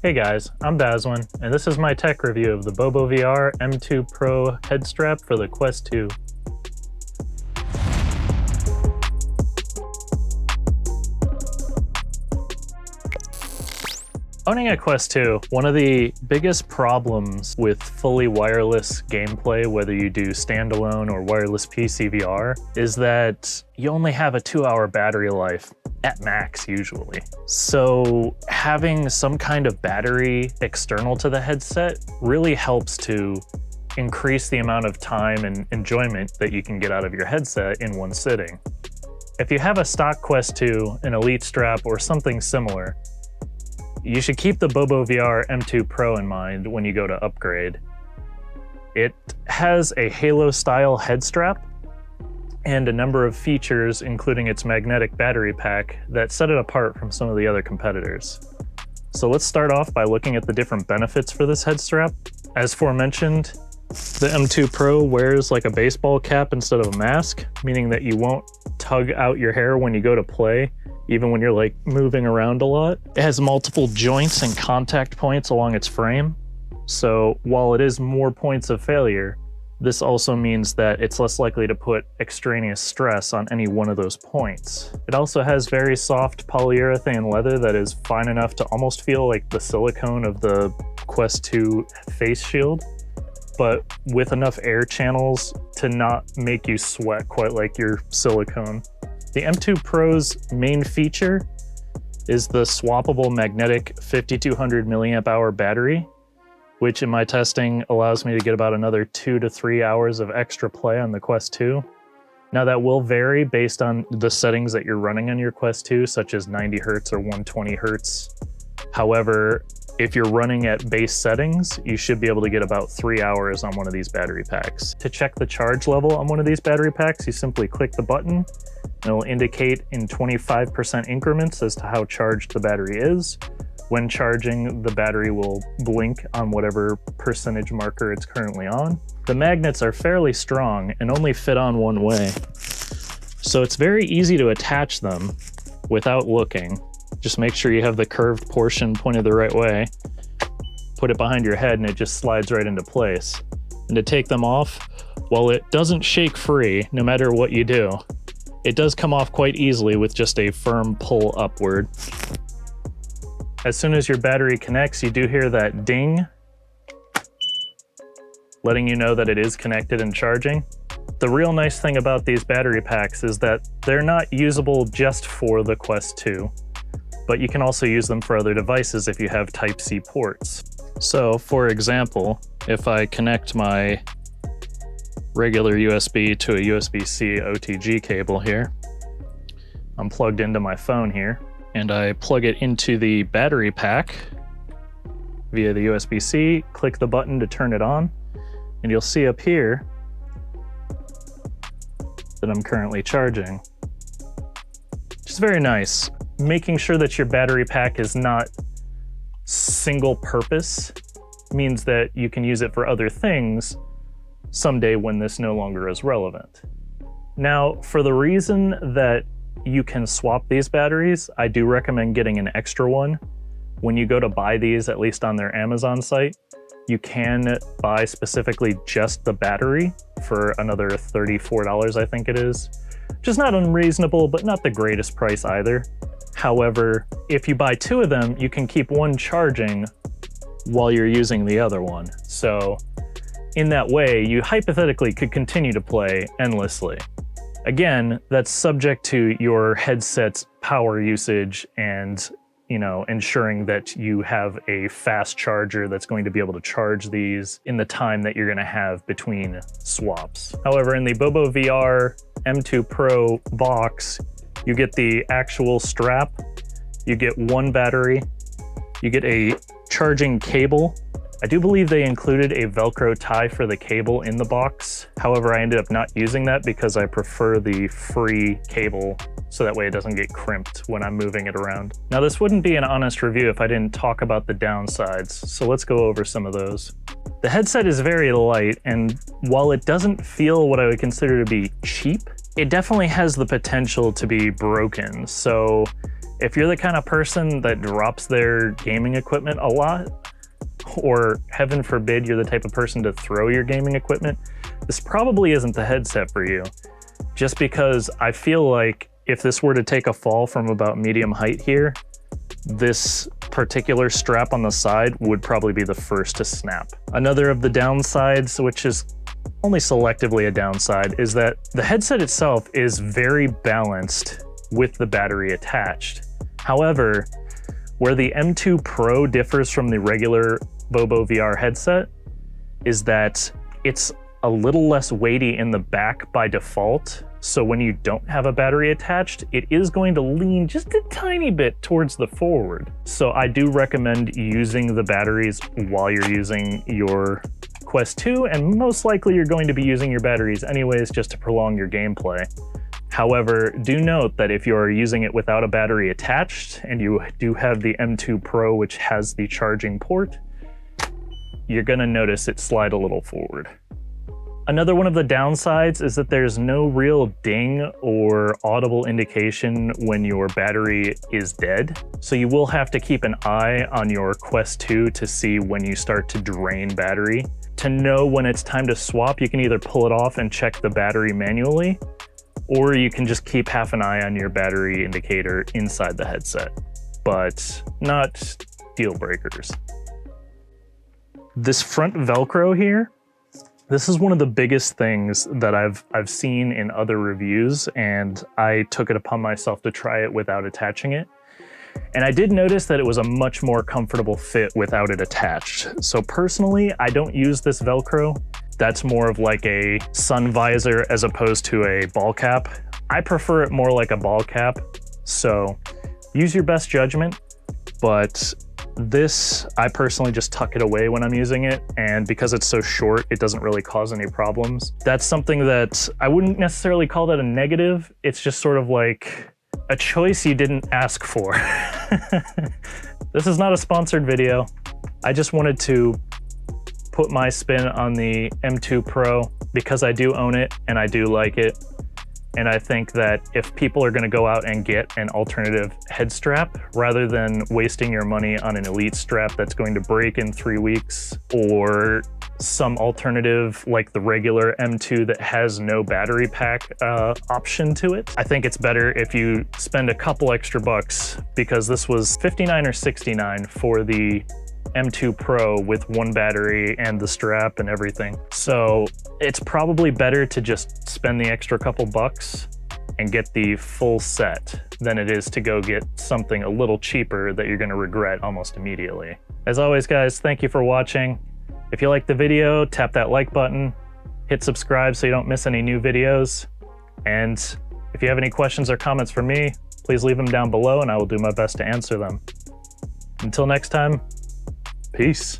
Hey guys, I'm Bazwin, and this is my tech review of the BOBOVR M2 Pro head strap for the Quest 2. Owning a Quest 2, one of the biggest problems with fully wireless gameplay, whether you do standalone or wireless PCVR, is that you only have a 2-hour battery life at max usually. So having some kind of battery external to the headset really helps to increase the amount of time and enjoyment that you can get out of your headset in one sitting. If you have a stock Quest 2, an Elite strap, or something similar, you should keep the BOBOVR M2 Pro in mind when you go to upgrade. It has a Halo-style head strap and a number of features, including its magnetic battery pack, that set it apart from some of the other competitors. So let's start off by looking at the different benefits for this head strap. As aforementioned, the M2 Pro wears like a baseball cap instead of a mask, meaning that you won't tug out your hair when you go to play, even when you're like moving around a lot. It has multiple joints and contact points along its frame. So while it is more points of failure, this also means that it's less likely to put extraneous stress on any one of those points. It also has very soft polyurethane leather that is fine enough to almost feel like the silicone of the Quest 2 face shield, but with enough air channels to not make you sweat quite like your silicone. The M2 Pro's main feature is the swappable magnetic 5200 milliamp hour battery, which in my testing allows me to get about another 2 to 3 hours of extra play on the Quest 2. Now that will vary based on the settings that you're running on your Quest 2, such as 90 Hertz or 120 Hertz. However, if you're running at base settings, you should be able to get about 3 hours on one of these battery packs. To check the charge level on one of these battery packs, you simply click the button. It'll indicate in 25% increments as to how charged the battery is. When charging, the battery will blink on whatever percentage marker it's currently on. The magnets are fairly strong and only fit on one way, so it's very easy to attach them without looking. Just make sure you have the curved portion pointed the right way, put it behind your head, and it just slides right into place. And to take them off, while it doesn't shake free no matter what you do, it does come off quite easily with just a firm pull upward. As soon as your battery connects, you do hear that ding, letting you know that it is connected and charging. The real nice thing about these battery packs is that they're not usable just for the Quest 2, but you can also use them for other devices if you have Type-C ports. So, for example, if I connect my regular USB to a USB-C OTG cable here, I'm plugged into my phone here, and I plug it into the battery pack via the USB-C, click the button to turn it on, and you'll see up here that I'm currently charging. Which is very nice. Making sure that your battery pack is not single purpose means that you can use it for other things someday when this no longer is relevant. Now, for the reason that you can swap these batteries, I do recommend getting an extra one. When you go to buy these, at least on their Amazon site, you can buy specifically just the battery for another $34, I think it is, which is not unreasonable, but not the greatest price either. However, if you buy two of them, you can keep one charging while you're using the other one. So in that way, you hypothetically could continue to play endlessly. Again, that's subject to your headset's power usage and, ensuring that you have a fast charger that's going to be able to charge these in the time that you're going to have between swaps. However, in the BOBOVR M2 Pro box, you get the actual strap, you get one battery, you get a charging cable. I do believe they included a Velcro tie for the cable in the box. However, I ended up not using that because I prefer the free cable so that way it doesn't get crimped when I'm moving it around. Now, this wouldn't be an honest review if I didn't talk about the downsides, so let's go over some of those. The headset is very light, and while it doesn't feel what I would consider to be cheap, it definitely has the potential to be broken. So If you're the kind of person that drops their gaming equipment a lot, or heaven forbid you're the type of person to throw your gaming equipment, this probably isn't the headset for you. Just because I feel like if this were to take a fall from about medium height here, this particular strap on the side would probably be the first to snap. Another of the downsides, which is only selectively a downside, is that the headset itself is very balanced with the battery attached. However, where the M2 Pro differs from the regular BOBOVR headset is that it's a little less weighty in the back by default. So when you don't have a battery attached, it is going to lean just a tiny bit towards the forward. So I do recommend using the batteries while you're using your Quest 2, and most likely you're going to be using your batteries anyways just to prolong your gameplay. However, do note that if you're using it without a battery attached and you do have the M2 Pro, which has the charging port, you're gonna notice it slide a little forward. Another one of the downsides is that there's no real ding or audible indication when your battery is dead. So you will have to keep an eye on your Quest 2 to see when you start to drain battery. To know when it's time to swap, you can either pull it off and check the battery manually, or you can just keep half an eye on your battery indicator inside the headset, but not deal breakers. This front Velcro here, this is one of the biggest things that I've seen in other reviews, and I took it upon myself to try it without attaching it. And I did notice that it was a much more comfortable fit without it attached. So personally, I don't use this Velcro. That's more of like a sun visor as opposed to a ball cap. I prefer it more like a ball cap. So use your best judgment, but this, I personally just tuck it away when I'm using it, and because it's so short, it doesn't really cause any problems. That's something that I wouldn't necessarily call that a negative. It's just sort of like a choice you didn't ask for. This is not a sponsored video. I just wanted to put my spin on the M2 Pro because I do own it and I do like it. And I think that if people are going to go out and get an alternative head strap, rather than wasting your money on an Elite strap that's going to break in 3 weeks, or some alternative like the regular M2 that has no battery pack option to it, I think it's better if you spend a couple extra bucks, because this was $59 or $69 for the M2 Pro with one battery and the strap and everything. So it's probably better to just spend the extra couple bucks and get the full set than it is to go get something a little cheaper that you're going to regret almost immediately. As always, guys, thank you for watching. If you liked the video, tap that like button, hit subscribe so you don't miss any new videos. And if you have any questions or comments for me, please leave them down below and I will do my best to answer them. Until next time, peace.